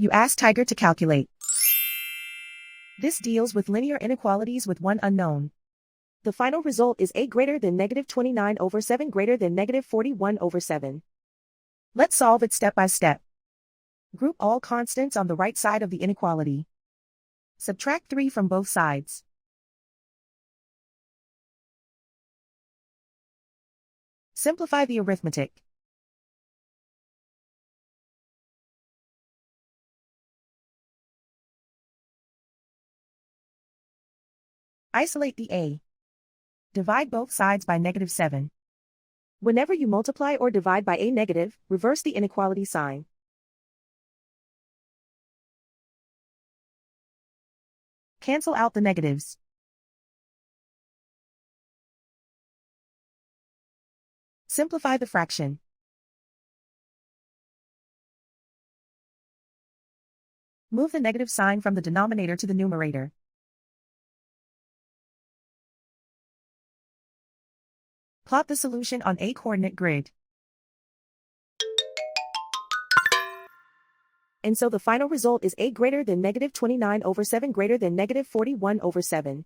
You ask Tiger to calculate. This deals with linear inequalities with one unknown. The final result is a greater than -29/7 greater than -41/7. Let's solve it step by step. Group all constants on the right side of the inequality. Subtract 3 from both sides. Simplify the arithmetic. Isolate the a. Divide both sides by -7. Whenever you multiply or divide by a negative, reverse the inequality sign. Cancel out the negatives. Simplify the fraction. Move the negative sign from the denominator to the numerator. Plot the solution on a coordinate grid. And so the final result is a greater than -29/7 greater than -41/7.